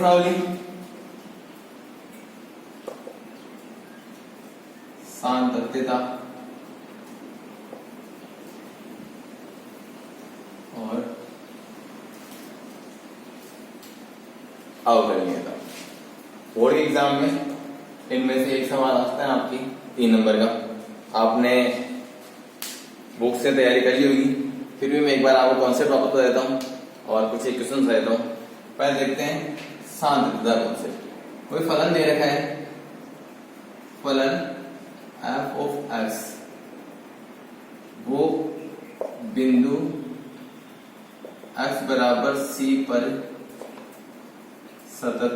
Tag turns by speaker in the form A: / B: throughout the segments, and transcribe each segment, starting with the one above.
A: प्रश्नावली, सातत्यता और अवकलनीयता। बोर्ड के एग्जाम में इनमें से एक सवाल आता है आपकी 3 नंबर का। आपने बुक से तैयारी कर ली होगी, फिर भी मैं एक बार आपको कॉन्सेप्ट वापस बता देता हूँ और कुछ एक क्वेश्चन देता हूँ। पहले देखते हैं सातत्यता कॉन्सेप्ट। कोई फलन दे रखा है, फलन f ऑफ x, वो बिंदु x बराबर c पर सतत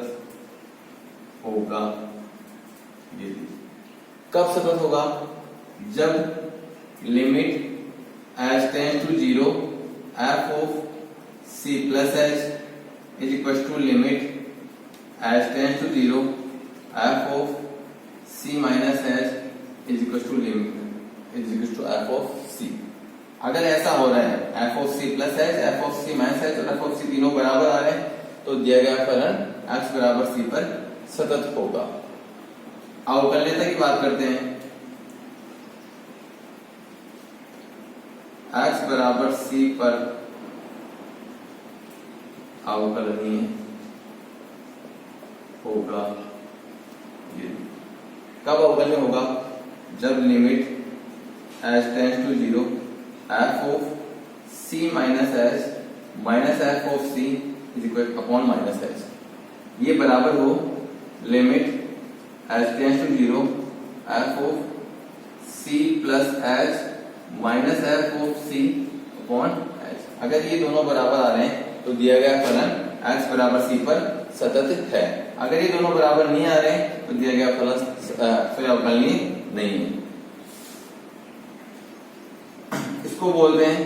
A: होगा। ये कब सतत होगा? जब limit h tends to 0 f of c plus h is equal to limit h tends to 0 f of c minus h is equal to limit is equal to f of c। अगर ऐसा हो रहा है f of c plus h, f of c minus h और f of c तीनों बराबर आ रहे हैं तो दिया गया फलन x बराबर c पर सतत होगा। अवकलनीयता की बात करते हैं। x बराबर c पर अवकलनीय होगा। कब अवकलनीय होगा? जब limit h tends to 0 f of c minus h minus f of c is equal upon minus h ये बराबर हो limit h tends to 0 f of c plus h minus f of c upon h। अगर ये दोनों बराबर आ रहे हैं तो दिया गया फलन x बराबर c पर सतत है। अगर ये दोनों बराबर नहीं आ रहे तो दिया गया फलन फिर अवकलनीय नहीं है। इसको बोलते हैं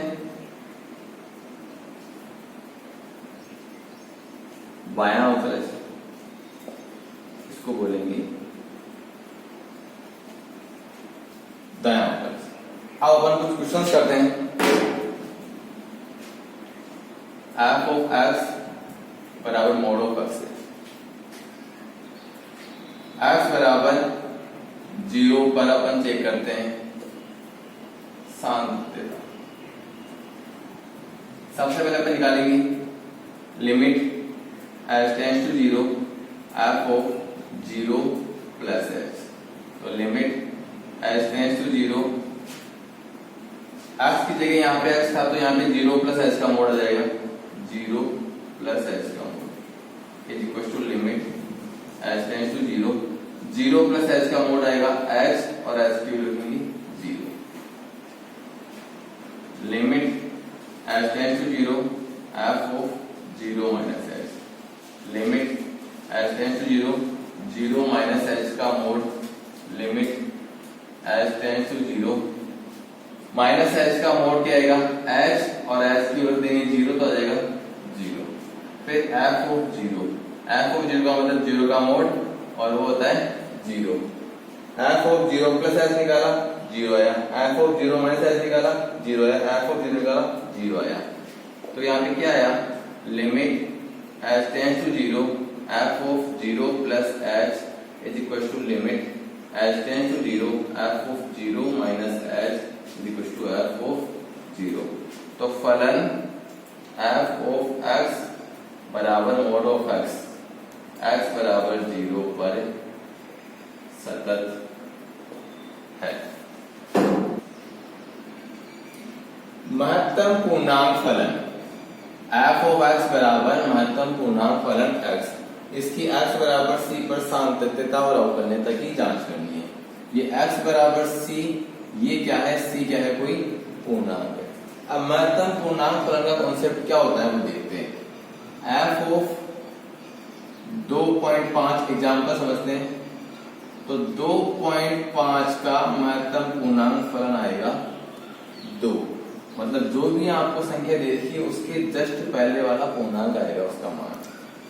A: बायां अवकलज, इसको बोलेंगे दायां अवकलज। अब अपन कुछ क्वेश्चंस करते हैं। f ऑफ x बराबर मोड ऑफ x है। x बराबर 0 पर अपन चेक करते हैं सातत्यता। सबसे पहले अपन निकालेंगे limit h tends to 0 f of 0 plus h। तो limit h tends to 0, x की जगह यहाँ पे x था तो यहाँ पे 0 प्लस h का मोड आ जाएगा, 0 प्लस h का mod is equal to limit h tends to 0, 0 plus h का मोड आएगा h और h की वैल्यू रखेंगे 0। Limit h tends to 0 f of 0 minus h। Limit h tends to 0, 0 minus h का mod limit h tends to 0 minus h का mod क्या आएगा h और h की वैल्यू देंगे 0 तो आ जाएगा 0। फिर f ऑफ 0, f ऑफ 0 का मतलब 0 का मोड और वो होता है 0। f ऑफ 0 प्लस h निकाला 0 आया, f ऑफ 0 माइनस h निकाला 0 आया, f ऑफ 0 निकाला 0 आया। तो यहाँ पे क्या आया? Limit h tends to 0 f of 0 plus h is equal to limit h tends to 0 f of 0 minus h is equal to f of 0। तो फलन f ऑफ x बराबर मोड ऑफ x, x बराबर 0 पर सतत है। महत्तम पूर्णांक फलन f ऑफ x बराबर महत्तम पूर्णांक फलन x, इसकी x बराबर c पर सातत्यता और अवकलनीयता की जांच करनी है। ये x बराबर c, ये क्या है? c क्या है? कोई पूर्णांक है। अब महत्तम पूर्णांक फलन का कॉन्सेप्ट क्या होता है वो देखते हैं। f ऑफ 2.5 एग्जाम्पल समझते हैं। तो 2.5 का महत्तम पूर्णांक फलन आएगा 2, मतलब जो भी आपको संख्या दे रखी है उसके जस्ट पहले वाला पूर्णांक आएगा उसका मान।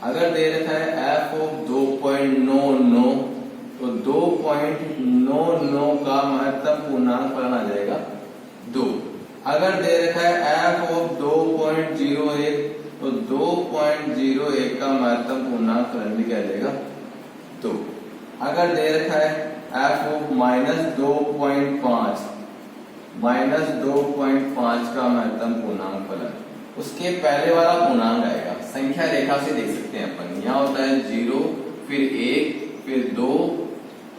A: अगर दे रखा है f ऑफ 2.99 तो 2.99 का महत्तम पूर्णांक फलन आ जाएगा 2। अगर दे रखा है f ऑफ 2.01 तो 2.01 का महत्तम पूर्णांक फलन भी क्या देगा 2। अगर दे रखा है f ऑफ -2.5 का महत्तम पूर्णांक फलन, उसके पहले वाला पूर्णांक आएगा, संख्या रेखा से देख सकते हैं अपन, यहाँ होता है 0 फिर 1 फिर 2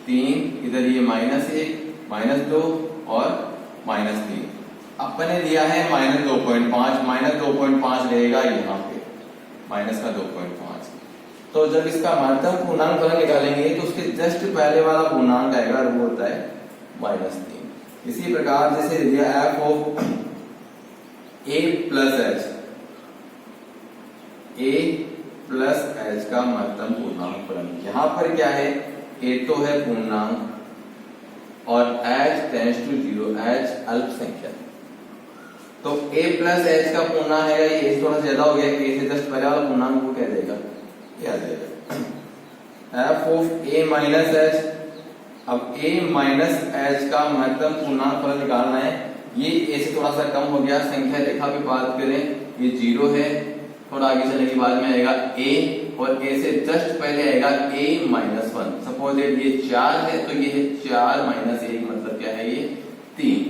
A: 3, इधर ये -1 -2 और -3। अपन ने लिया है -2.5 रहेगा यहाँ पे माइनस का 2.5। तो जब इसका महत्तम पूर्णांक फलन निकालेंगे तो उसके जस्ट पहले वाला पूर्णांक आएगा और वो होता है -3। इसी प्रकार जैसे लिया f of a plus h का महत्तम पूर्णांक फलन, यहाँ पर क्या है a तो है पूर्णांक और h टेंड्स टू 0, h अल्पसंख्यक। तो a प्लस h का पूर्णांक है, ये थोड़ा सा ज्यादा हो गया, a से जस्ट पहले वाला पूर्णांक को क्या देगा, ये आ जाएगा f of a minus h। अब a माइनस h का महत्तम पूर्णांक फलन निकालना है, ये a से थोड़ा सा कम हो गया, संख्या रेखा पे बात करें ये 0 है, थोड़ा आगे चलने के बाद में आएगा a और a से जस्ट पहले आएगा a माइनस 1। सपोज ये 4 है तो ये है 4 माइनस 1 मतलब क्या है, ये 3।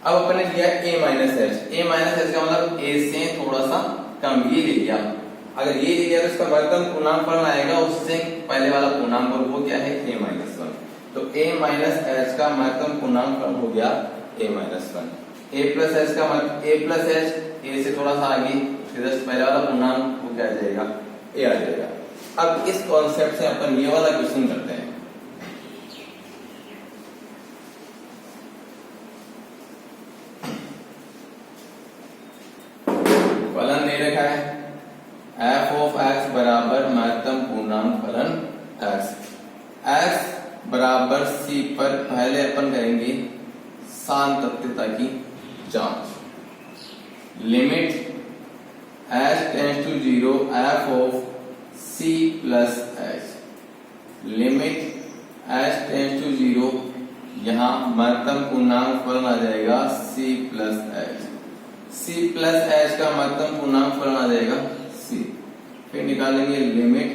A: अब अपन ने लिया a माइनस h का मतलब a से थोड़ा सा कम, ये ले लिया। अगर ये ले लिया तो इसका महत्तम पूर्णांक फलन आएगा उससे पहले वाला पूर्णांक, और वो क्या है a माइनस 1। तो a माइनस h का महत्तम पूर्णांक फलन हो गया a minus 1। a plus h का मतलब a प्लस h, a से थोड़ा सा आगे जस्ट पहले वाला पूर्णांक वो क्या आ जाएगा, a आ जाएगा। अब इस कॉन्सेप्ट से अपन ये वाला क्वेश्चन करते हैं। फलन दे रखा है f ऑफ x बराबर महत्तम पूर्णांक फलन x बराबर c पर पहले अपन करेंगे सातत्यता की जांच। Limit h tends to 0 f of c plus h, limit h tends to 0, यहाँ महत्तम पूर्णांक फलन आ जाएगा c plus h। c plus h का महत्तम पूर्णांक फलन आ जाएगा c। फिर निकालेंगे limit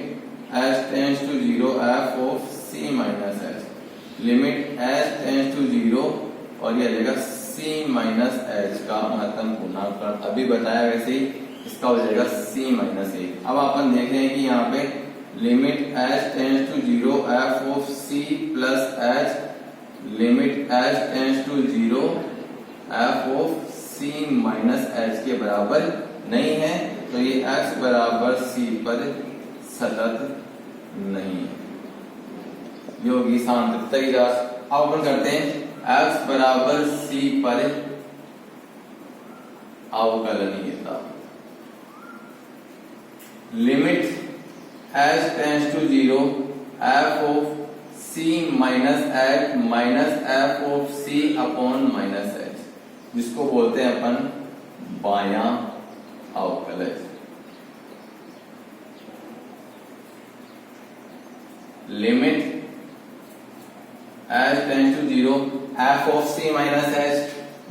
A: h tends to 0 f of c minus h, limit h tends to 0 और ये आ जाएगा c माइनस h का महत्तम पूर्णांक फलन। अभी बताया वैसे ही इसका हो जाएगा c माइनस 1। अब अपन देख रहे हैं कि यहाँ पे limit h tends to 0 f of c plus h, limit h tends to 0 f of c minus h के बराबर नहीं है, तो ये x बराबर c पर सतत नहीं है, ये होगी सातत्यता की जांच। अब अपन करते हैं x बराबर c पर अवकलनीयता। Limit h tends to 0 f of c minus h minus f of c upon minus h, जिसको बोलते हैं अपन बायां अवकलज। Limit h tends to 0 f of c minus h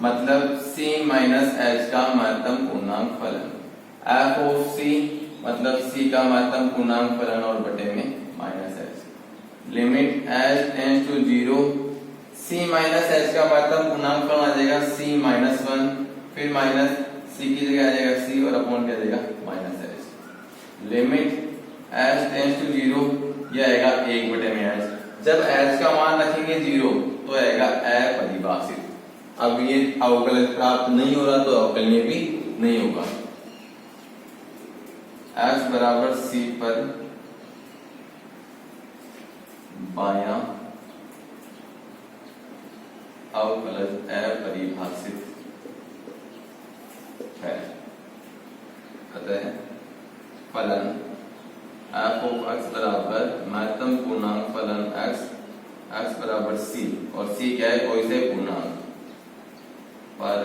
A: मतलब c माइनस h का महत्तम पूर्णांक फलन, f ऑफ c मतलब c का महत्तम पूर्णांक फलन और बटे में minus h। Limit h tends to 0 c minus h का महत्तम पूर्णांक फलन आ जाएगा c माइनस 1, फिर माइनस c की जगह आ जाएगा c और अपॉन क्या जाएगा minus h। Limit h tends to 0, यह आएगा 1 बटे में h। जब h का मान रखेंगे 0 तो आएगा अपरिभाषित। अब ये अवकलज प्राप्त नहीं हो रहा तो अवकलनीय भी नहीं होगा। x बराबर c पर बायां अवकलज अपरिभाषित है। अतः फलन f ऑफ x बराबर महत्तम पूर्णांक फलन x बराबर c, और c क्या है, कोई से पूर्णांक पर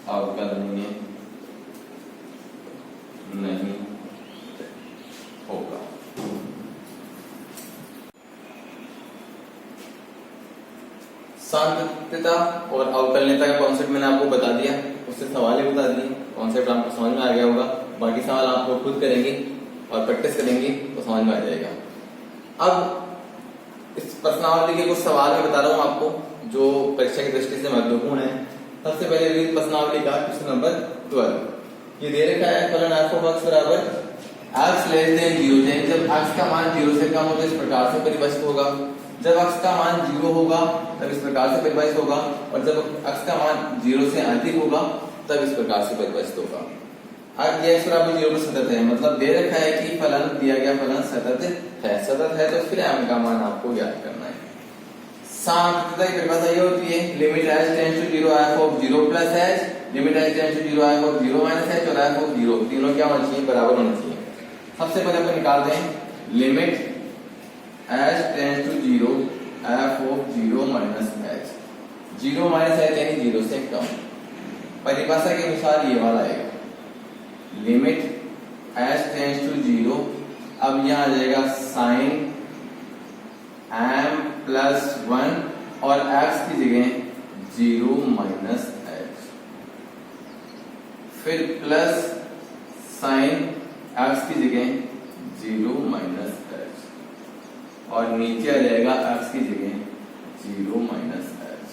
A: अवकलनीय नहीं होगा। सातत्यता और अवकलनीयता का कॉन्सेप्ट मैंने आपको बता दिया, से सवाल ही बता दिए, कॉन्सेप्ट आपको समझ में आ गया होगा। बाकी सवाल आप लोग खुद करेंगे और प्रैक्टिस करेंगे तो समझ में आ जाएगा। अब इस प्रश्नावली के कुछ सवाल मैं बता रहा हूँ आपको जो परीक्षा की दृष्टि से महत्वपूर्ण है। सबसे पहले विविध प्रश्नावली का क्वेश्चन नंबर 12। ये दे रखा है फलन f ऑफ x बराबर x लेस देन 0, यानी जब x का मान 0 से कम हो तो इस प्रकार से परिभाषित होगा, जब x का मान 0 होगा तब इस प्रकार से परिभाषित होगा, और जब x का मान 0 से अधिक होगा तब इस प्रकार से परिभाषित होगा। अब ये x बराबर 0 पर सतत है, मतलब दे रखा है कि फलन दिया गया फलन सतत है। सतत है तो फिर m का मान आपको ज्ञात करना है। सांख्यिकीय की परिभाषा ये होती है limit h tends to 0 f of 0 plus h, limit h tends to 0 f of 0 minus h और f ऑफ 0 तीनों क्या होना चाहिए, बराबर होना चाहिए। सबसे पहले अपन निकालते हैं limit h tends to 0 f of 0 minus h, 0 minus h यानी 0 से कम। परिभाषा के अनुसार ये वाला आएगा लिमिट h टेंड्स टू 0, अब यहाँ आ जाएगा साइन m प्लस 1 और x की जगह 0 माइनस h, फिर प्लस साइन x की जगह 0 माइनस h, और नीचे आ जाएगा x की जगह 0 माइनस h,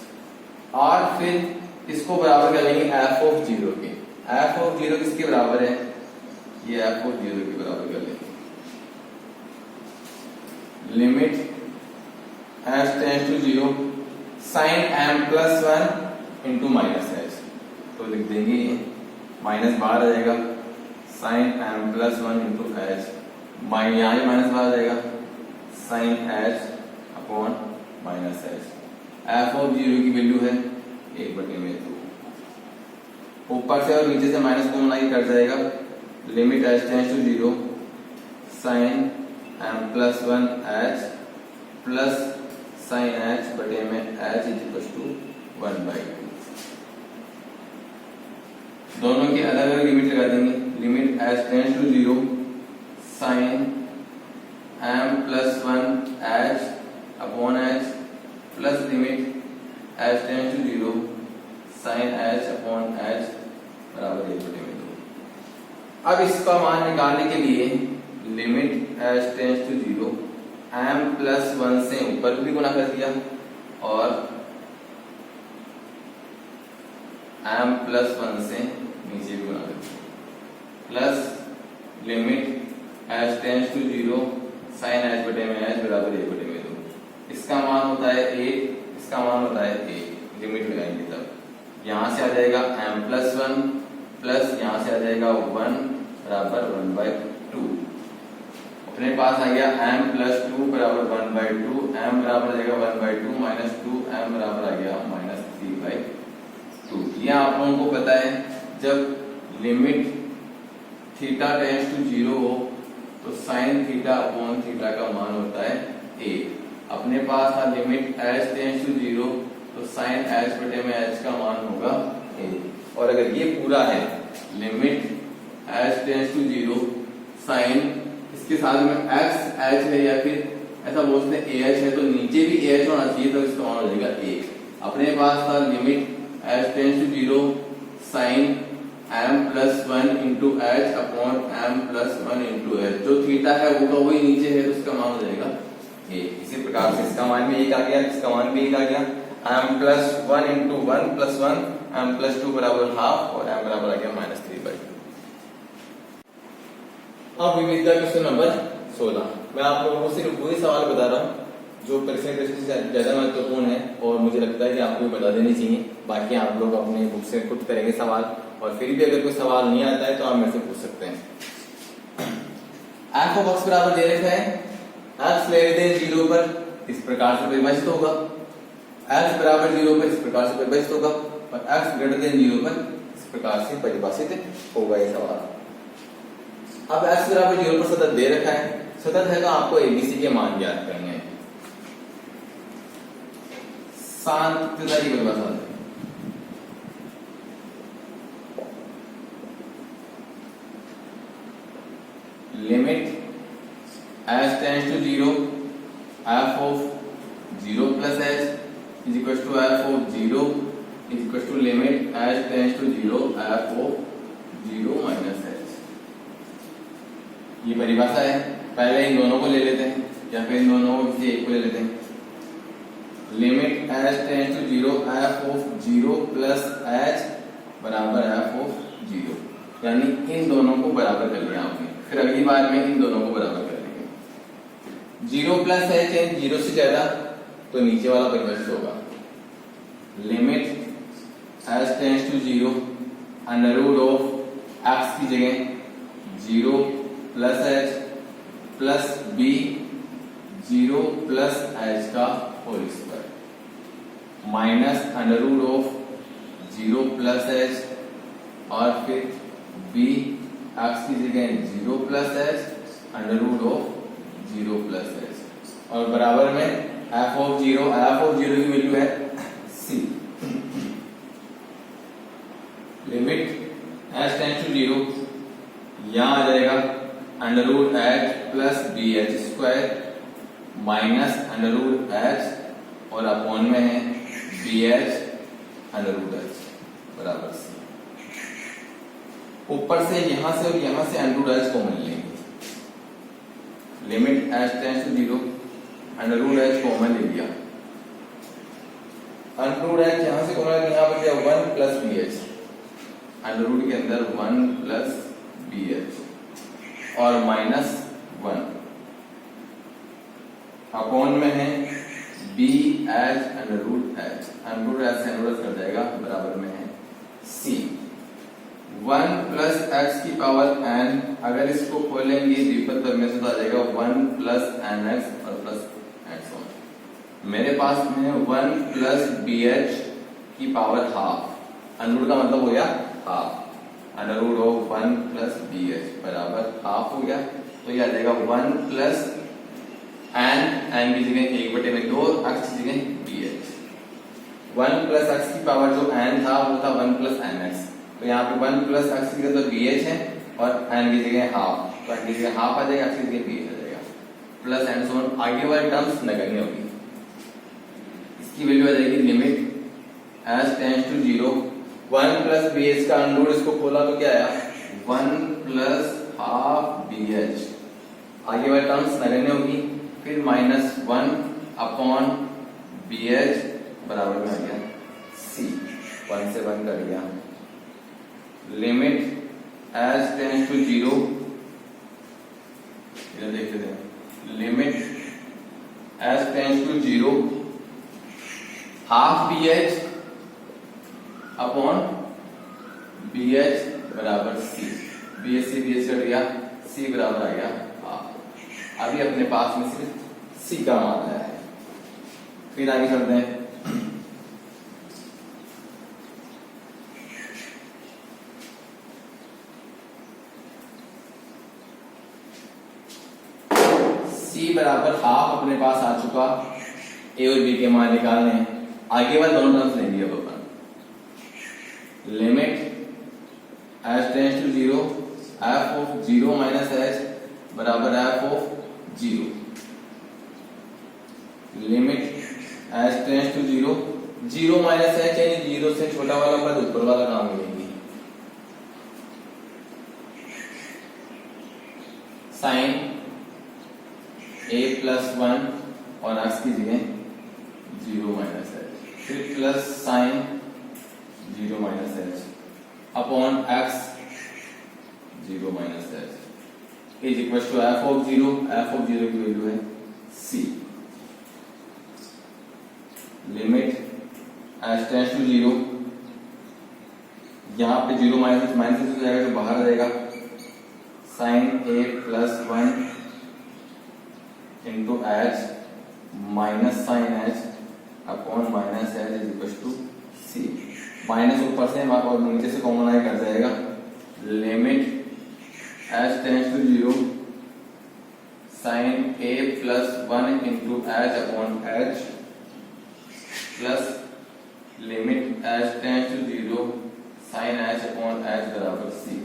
A: और फिर इसको बराबर कर लेंगे f ऑफ 0 के। f ऑफ 0 किसके बराबर है, ये f ऑफ 0 के बराबर कर लेंगे limit h tends to 0 sine m plus 1 into minus h, तो लिख देंगे माइनस बाहर आ जाएगा sine m plus 1 into h, यहाँ माइनस बाहर आ जाएगा sine h upon minus h। f of 0 की वैल्यू है 1/2, ऊपर से और नीचे से माइनस कॉमन आगे कट जाएगा। Limit h tends to 0 sine m plus 1 h plus sine h बटे में h इज इक्वल टू 1/2। दोनों की अलग अलग लिमिट लगा देंगे। Limit h tends to 0 sine m plus 1 h upon h plus limit h tends to 0 sine h upon h बराबर 1/2। अब इसका मान निकालने के लिए limit h tends to 0 m plus 1 से ऊपर भी गुना कर दिया और m प्लस 1 से नीचे भी गुना कर दिया, plus limit h tends to 0 sine h बटे में h बराबर 1/2। इसका मान होता है 1, इसका मान होता है 1, लिमिट लगाएंगे तब यहाँ से आ जाएगा m प्लस 1 प्लस यहाँ से आ जाएगा 1 बराबर 1/2। अपने पास आ गया m प्लस 2 बराबर 1/2, m बराबर आ जाएगा 1/2 माइनस 2, m बराबर आ गया माइनस 3/2। ये आप लोगों को पता है जब लिमिट थीटा टेंड्स टू 0 हो तो साइन थीटा अपॉन थीटा का मान होता है 1। अपने पास था लिमिट h टेंड्स टू 0 तो साइन h बटे में h का मान होगा 1, और अगर ये पूरा है limit h tends to 0 sine इसके साथ में x h है या फिर ऐसा बोलते हैं ah है तो नीचे भी ah होना चाहिए तो इसका मान हो जाएगा 1। अपने पास था limit h tends to 0 sine m plus 1 into h upon m plus 1 into h, जो थीटा है वो वही नीचे है तो इसका मान हो जाएगा 1। इसी प्रकार से इसका मान भी 1 आ गया, इसका मान भी 1 आ गया। m प्लस 1 इंटू 1 प्लस 1 m प्लस 2 बराबर हाफ और m बराबर आ गया माइनस 3/2। अब विविधता क्वेश्चन नंबर 16। मैं आप लोगों को सिर्फ वही सवाल बता रहा हूँ जो परीक्षा की दृष्टि से ज्यादा महत्वपूर्ण है और मुझे लगता है कि आपको बता देनी चाहिए। बाकी आप लोग अपने बुक से खुद करेंगे सवाल, और फिर भी अगर कोई सवाल नहीं आता है तो आप मेरे से पूछ सकते हैं। f ऑफ x बराबर दे रखा है x लेस देन 0 पर इस प्रकार से परिभाषित होगा, x बराबर 0 पर इस प्रकार से परिभाषित होगा, और x ग्रेटर देन 0 पर इस प्रकार से परिभाषित होगा ये सवाल। अब x बराबर 0 पर सतत दे रखा है, सतत है तो आपको abc के मान ज्ञात करने हैं। सांतता की परिभाषा limit h tends to 0 f of 0 plus h is equal to f of 0 is equal to limit H tends to 0 F of 0 minus h. ये परिभाषा है। पहले इन दोनों को ले लेते हैं या फिर इन दोनों में से एक को ले लेते हैं। Limit H tends to 0 F of 0 plus h बराबर एफ ऑफ 0, यानी इन दोनों को बराबर कर लिया आपने। फिर अगली बार में इन दोनों को बराबर कर लेंगे। 0 प्लस एच यानी 0 से ज्यादा, तो नीचे वाला परिभाषित होगा limit H tends to 0 under root of X की जगह 0 plus H plus B 0 plus H का whole square minus under root of 0 plus H और फिर बी एक्स की जगह 0 plus H under root of 0 plus H और बराबर में एफ ऑफ 0 की वैल्यू है सी। लिमिट एच टेंड्स टू 0 यहां आ जाएगा under root H plus b h square minus under root h और अपॉन में है b h under root h बराबर सी। ऊपर से यहां से और यहां से अंडर रूट एच कॉमन लेंगे। Limit H tends to 0 under root h common ले लिया। अंडर रूट एच यहां से कॉमन यहां पर जाए 1 plus b h, under root के अंदर 1 प्लस बी एच और माइनस 1 अपॉन में है b h under root h. Under root h से अंडर रूट कर जाएगा बराबर में है सी। 1 प्लस एक्स की पावर n, अगर इसको खोलेंगे द्विपद पर में से तो आ जाएगा 1 प्लस एन एक्स और प्लस एक्स वन। मेरे पास में है 1 प्लस बी एच की पावर हाफ। अंडर रूट का मतलब हो गया half. Under root of 1 plus b h बराबर हाफ हो गया, तो ये आ जाएगा 1 प्लस एन की जगह 1/2 एक्स की जगह बी एच। 1 प्लस एक्स की पावर जो n था वो था 1 प्लस एन एक्स, तो यहाँ पे 1 प्लस एक्स की जगह तो बी एच है और n की जगह हाफ, तो n की जगह हाफ आ जाएगा, एक्स की जगह बी एच आ जाएगा प्लस एंड सो ऑन। आगे वाली टर्म्स नगण्य होगी। इसकी वैल्यू आ जाएगी limit H tends to 0 1 plus b h का अंडर रूट इसको खोला तो क्या आया 1 प्लस हाफ बी एच। आगे वाली टर्म्स नगण्य होगी। फिर माइनस 1 अपॉन बी एच बराबर में आ गया सी। 1 से 1 कर गया। लिमिट एच टेंड्स टू 0 इधर देखते थे। Limit H tends to 0 half b h upon b h बराबर सी। बी एच कट गया, सी बराबर आ गया हाफ। अभी अपने पास में सिर्फ सी का मान आया है। फिर आगे चलते हैं। सी बराबर हाफ अपने पास आ चुका। ए और बी के मान निकालने हैं। आगे वाले दोनों टर्म्स लेंगे अब अपन। Limit H tends to 0 F of 0 minus H बराबर F of 0। Limit H tends to 0 minus H यानी 0 से छोटा वाला पद ऊपर वाला काम लेंगे। साइन a प्लस 1 और एक्स की जगह 0 माइनस एच, फिर plus sine 0 minus h upon x 0 minus H is equal to f of 0। F of 0 की वैल्यू है सी। लिमिट एच टेंड्स टू 0 यहां पे 0 माइनस हो जाएगा जो बाहर आ जाएगा। Sine a plus 1 into h minus sine h upon minus H is equal to c. Minus ऊपर से और नीचे से कॉमन आए कर जाएगा। Limit H tends to 0 sine a plus 1 into h upon h plus limit H tends to 0 sine h upon h बराबर c.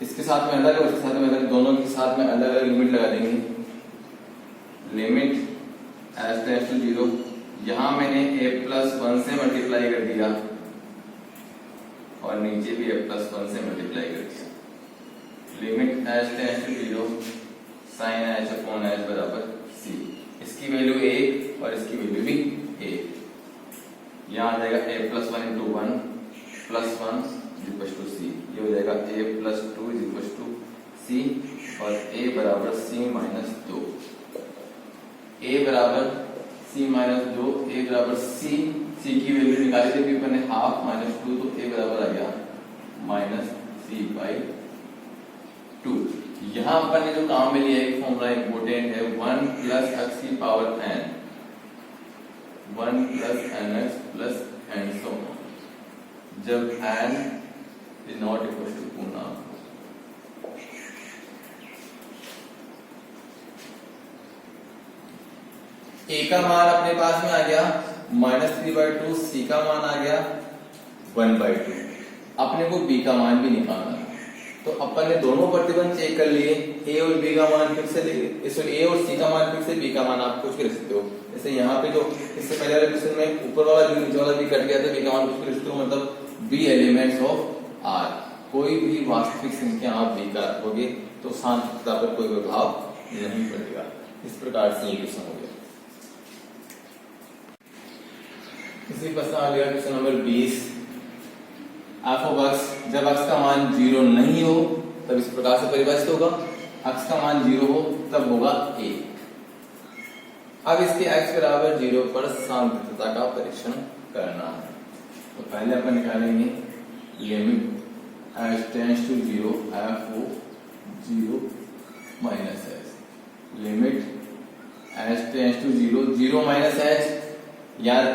A: इसके साथ में अलग और इसके साथ में अलग, दोनों के साथ में अलग अलग लिमिट लगा देंगे। लिमिट एच टेंड्स टू 0 यहां मैंने a प्लस 1 से मल्टीप्लाई कर दिया और नीचे भी a प्लस 1 से मल्टीप्लाई कर दिया। Limit h tends to 0 sine h upon h बराबर c। इसकी वैल्यू 1 और इसकी वैल्यू भी 1। यहाँ आ जाएगा a प्लस 1 इंटू 1 प्लस 1 इक्वल टू c। ये हो जाएगा a plus 2 equal to c और a बराबर c माइनस 2। a बराबर c माइनस 2, a बराबर c। c की वैल्यू निकाली थी अभी अपन ने हाफ माइनस 2, तो a बराबर आ गया माइनस c बाई 2। यहाँ अपन ने जो काम में लिया एक फॉर्मूला इंपोर्टेंट है 1 प्लस x की power n, 1 plus nx plus n so जब n is not equal to पूर्णांक। a का मान अपने पास में आ गया -3/2, c का मान आ गया 1/2। अपने को b का मान भी निकालना है, तो अपन ने दोनों प्रतिबंध चेक कर लिए। a और b का मान फिर से ले, a और c का मान फिर से, b का मान आप कुछ भी रख सकते हो। जैसे यहाँ पे जो इससे पहले वाले क्वेश्चन में ऊपर वाला भी नीचे वाला भी कट गया था, b का मान कुछ भी रख सकते हो, मतलब b एलिमेंट्स ऑफ r। कोई भी वास्तविक संख्या आप b का रखोगे तो सांख्यिकता पर कोई प्रभाव नहीं पड़ेगा। इस प्रकार से ये क्वेश्चन हो गया। इसी प्रश्न आ गया question number 20। f of x, जब x का मान 0 नहीं हो तब इस प्रकार से परिभाषित होगा, x का मान 0 हो तब होगा a। अब इसके x बराबर 0 पर सांख्यिकता का परीक्षण करना है। तो पहले अपन निकालेंगे limit h tends to 0 f of 0 minus h। Limit h tends to 0, 0 minus h, यार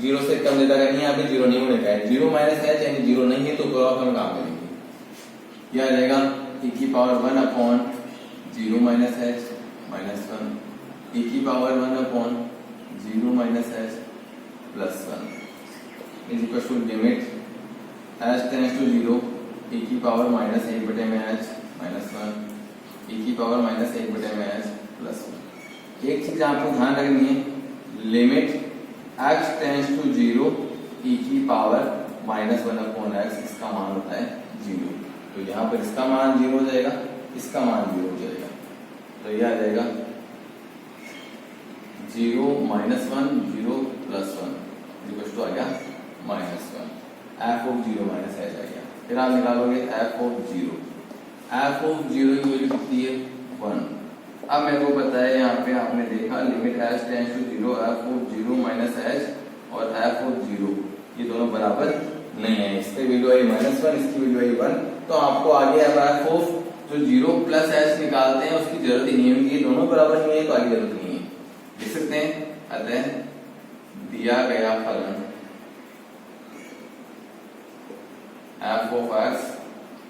A: 0 से कम देता है, यहाँ पे 0 नहीं होने का है। 0 माइनस h यानी 0 नहीं है, तो अपन काम करेंगे। यह आ जाएगा e की power 1 upon 0 minus h minus 1, e की power 1 upon 0 minus h plus 1 is equal to limit h tends to 0 e की पावर माइनस 1 बटे में h माइनस 1, e की पावर माइनस 1 बटे में h प्लस 1। एक चीज आपको ध्यान रखनी है, limit x tends to 0 e की पावर माइनस 1 अपॉन x, इसका मान होता है 0। तो यहाँ पर इसका मान 0 हो जाएगा, इसका मान 0 हो जाएगा, तो यह आ जाएगा 0 माइनस 1 0 प्लस 1 इक्वल टू आ गया minus 1। f of 0 minus h आ गया। फिर आप निकालोगे f ऑफ 0। f ऑफ 0 की वैल्यू कितनी है 1। अब मेरे को पता है, यहाँ पे आपने देखा limit h tends to 0 f of 0 minus h और f ऑफ 0 ये दोनों बराबर नहीं है। इसकी वैल्यू आई माइनस 1, इसकी वैल्यू आई 1, तो आपको आगे अब f ऑफ जो 0 प्लस h निकालते हैं उसकी जरूरत ही नहीं है, ये दोनों बराबर नहीं है तो आगे जरूरत नहीं है। लिख सकते हैं, अतः दिया गया फलन f ऑफ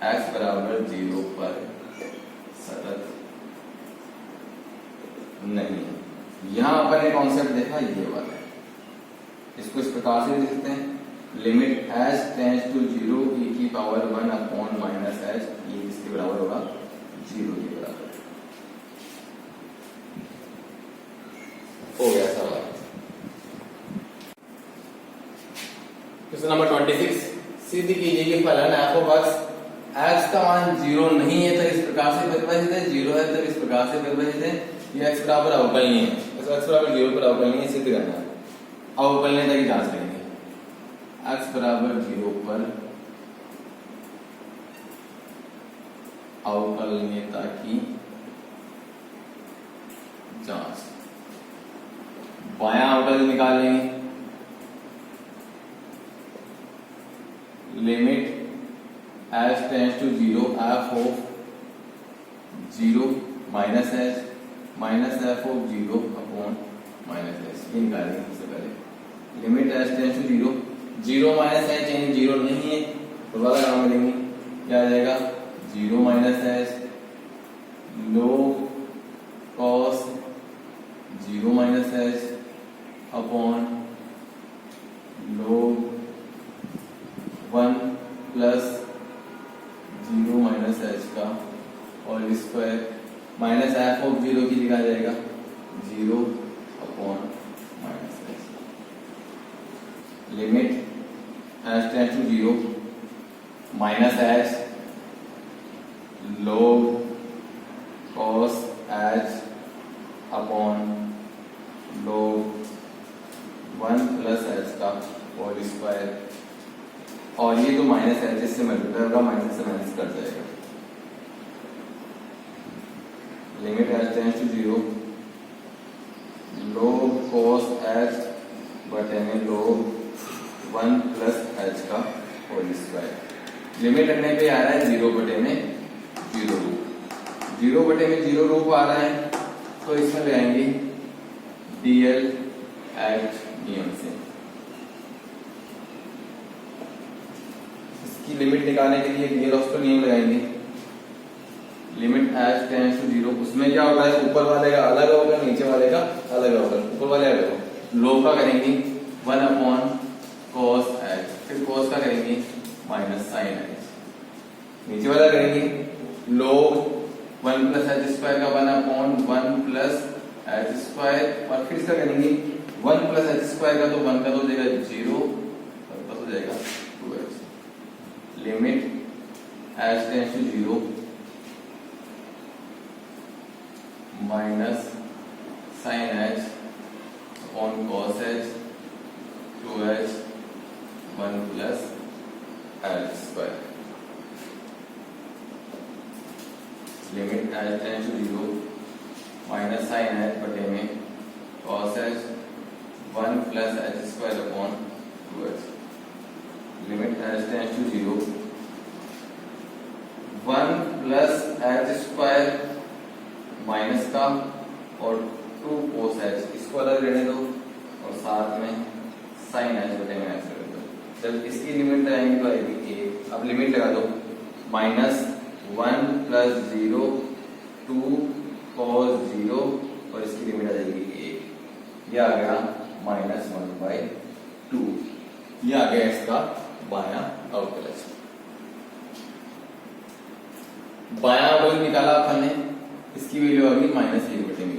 A: x बराबर 0 पर सतत नहीं। यहां अपन ने कॉन्सेप्ट देखा ये वाला है, इसको इस प्रकार से लिख सकते हैं limit h tends to 0 e की पावर 1 अपॉन माइनस h, ये किसके बराबर होगा 0 के बराबर। हो गया सवाल। क्वेश्चन नंबर 26, सिद्ध कीजिए कि फलन f ऑफ x का मान 0 नहीं है तो इस प्रकार से परिभाषित है, 0 है तो इस प्रकार से परिभाषित है, ये x बराबर अवकलनीय है, तो x बराबर 0 पर अवकलनीय सिद्ध करना है। अवकलनीयता की जांच करेंगे, x बराबर 0 पर अवकलनीयता की जांच। बायां अवकल निकालेंगे, limit h tends to 0 f of 0 minus h minus f of 0 upon minus h, ये निकालेंगे सबसे पहले। Limit h tends to 0, 0 minus h यानी 0 नहीं है, तो वाला काम मिलेंगे, क्या आ जाएगा 0 minus h log cos 0 minus h upon log 1 plus 0 minus h का और स्क्वायर माइनस f ऑफ 0 की लिखा जाएगा 0 upon minus h। Limit H tends to 0 minus h log cos h upon log 1 plus H का whole square, और ये तो minus h से मल्टीप्लाई होगा, माइनस से माइनस कट जाएगा। Limit H tends to 0 log cos h बटे में log 1 प्लस एच का होल स्क्वायर। लिमिट रखने पे आ रहा है 0 बटे में 0 रूप, 0 बटे में 0 रूप आ रहा है, तो इसमें ले आएंगे डीएल एच नियम से। इसकी लिमिट निकालने के लिए डीएल ऑफ नियम लगाएंगे। लिमिट एच टेंड्स टू 0, उसमें क्या होगा है, ऊपर वाले का अलग होगा, नीचे वाले का अलग होगा। ऊपर वाले अलग होगा, लो का करेंगे 1 अपॉन cos h, फिर cos का करेंगे माइनस साइन h, नीचे वाला करेंगे log 1 प्लस एच स्क्वायर का 1 अपॉन 1 प्लस एच स्क्वायर, और फिर इसका करेंगे 1 प्लस एच स्क्वायर का, तो 1 का तो हो जाएगा 0 और का हो जाएगा 2h। Limit h tends to 0 minus sine h upon cos h 2h 1 plus h square. Limit h tends to 0 minus sine h बटे में cos h 1 plus h square upon 2h। Limit h tends to 0 1 plus h square minus का और 2 cos h, इसको अलग रहने दो, और साथ में साइन h बटे में h कर दो। जब इसकी लिमिट आएंगे तो आएगी 1। अब लिमिट लगा दो माइनस 1 प्लस 0 2 cos 0, और इसकी लिमिट आ जाएगी 1। यह आ गया माइनस 1/2। यह आ गया इसका बायां अवकलज। बायां अवकलज निकाला अपन ने, इसकी वैल्यू आ गई माइनस 1/μ।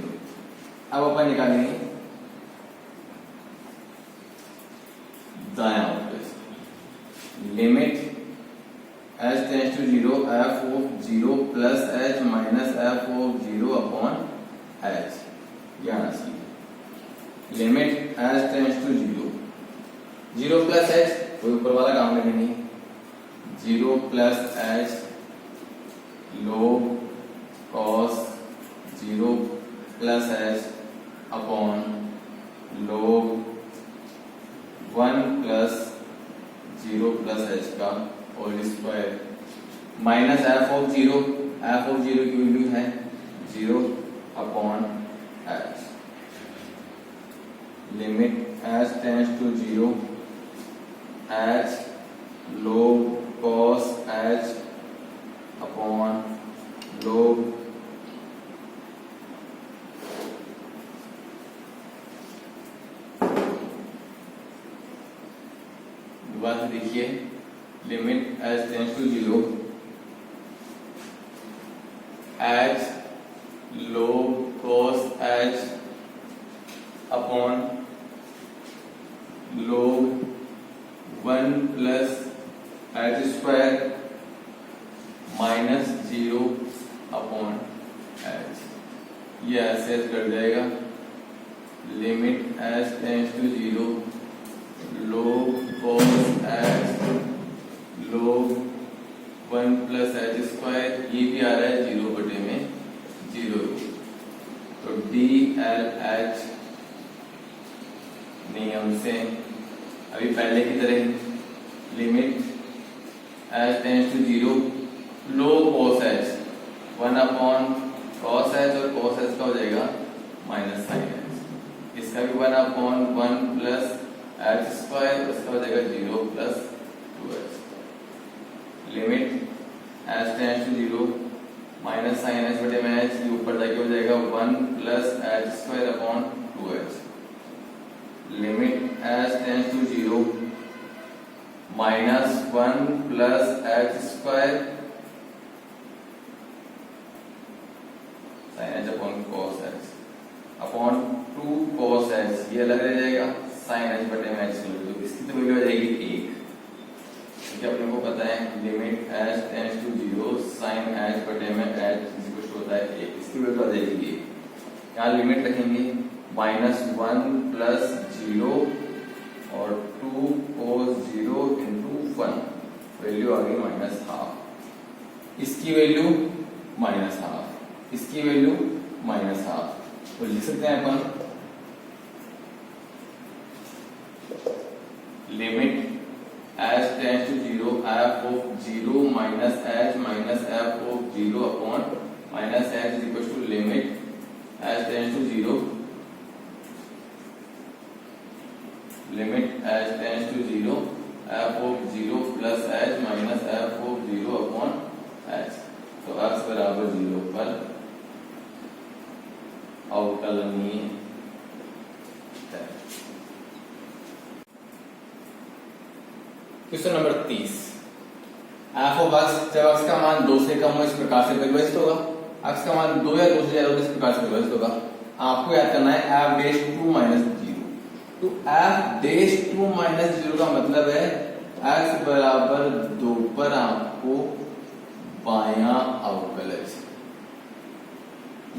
A: अब अपन निकालेंगे दायां अवकलज। Limit h tends to 0 f of 0 plus h minus f of 0 upon h, यह आना चाहिए। Limit h tends to 0 plus h, कोई ऊपर वाला काम करेंगे 0 plus h log cos 0 plus h upon log 1 plus 0 plus h का whole square, minus f of 0 की वैल्यू है 0 upon h। Limit h tends to 0 h log cos h upon log बात देखिए, limit h tends to 0 h log cos h upon log 1 plus h square minus 0 upon h, ये ऐसे कर जाएगा। Limit h tends to 0 log cos h log 1 plus h square, ये भी आ रहा है 0 बटे में 0, तो DLH नियम से अभी पहले की तरह limit h tends to 0 log cos h 1 upon cos h, और cos h का हो जाएगा माइनस साइन h, इसका भी 1 अपॉन 1 प्लस h स्क्वायर, उसका हो जाएगा 0 plus 2h। Limit h tends to 0 minus sine h बटे में h, ये ऊपर जाके हो जाएगा 1 plus h square upon 2h। Limit h tends to 0 minus 1 plus h square sine h upon cos h upon 2 cos h, ये अलग रह जाएगा, साइन एच बटे में एच की वैल्यू, इसकी तो वैल्यू आ जाएगी 1, क्योंकि अपने को पता है limit H tends to 0 sine h बटे में एच इक्वल टू होता है 1, इसकी वैल्यू आ जाएगी 1। यहाँ लिमिट रखेंगे -1 प्लस 0 और 2 cos 0 इंटू 1, वैल्यू आ गई -12, इसकी वैल्यू -12, इसकी वैल्यू -12, तो लिख सकते हैं अपन limit H tends to 0 f of 0 minus H minus f of 0 upon minus H is equal to limit H tends to 0 limit H tends to 0 f of 0 plus H minus f of 0 upon H. तो x बराबर 0 पर अवकलनीय है। Question number 30, f of x जब x का मान 2 से कम हो इस प्रकार से परिभाषित होगा, x का मान 2 या 2 से ज्यादा हो इस प्रकार से परिभाषित होगा। आपको याद करना है f डेश 2 माइनस 0, तो f डेश 2 माइनस 0 का मतलब है x बराबर 2 पर आपको बायां अवकलज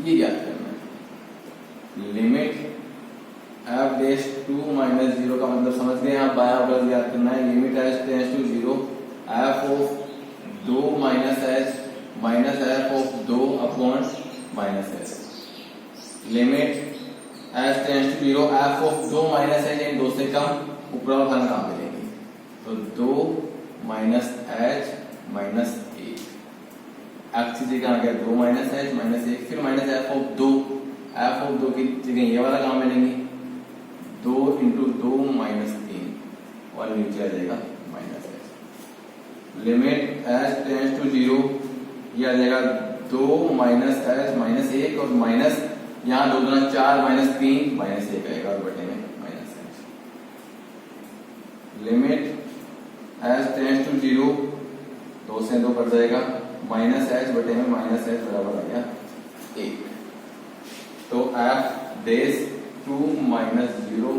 A: ये याद करना है। लिमिट f डेश 2 माइनस 0 का मतलब समझ गए, आप बायां अवकलज याद करना है। Limit h tends to 0 f of 2 minus h minus f of 2 upon minus h। Limit h tends to 0 f of 2 minus h इन 2 से कम, ऊपर वाला खाना कहाँ मिलेंगे, तो 2 माइनस h माइनस 1, f की जगह आ गया 2 माइनस h माइनस 1, फिर minus f of 2, f of 2 की जगह ये वाला कहाँ मिलेंगे, 2 इंटू 2 माइनस 3 और नीचे आ जाएगा minus h। Limit h tends to 0 ये आ जाएगा 2 माइनस h माइनस 1 और माइनस यहाँ 2 दूना 4 माइनस 3 माइनस 1 आएगा और बटे में minus h। Limit h tends to 0 2 से 2 कट जाएगा, माइनस h बटे में माइनस h बराबर आ गया 1। तो f डेश 2 माइनस 0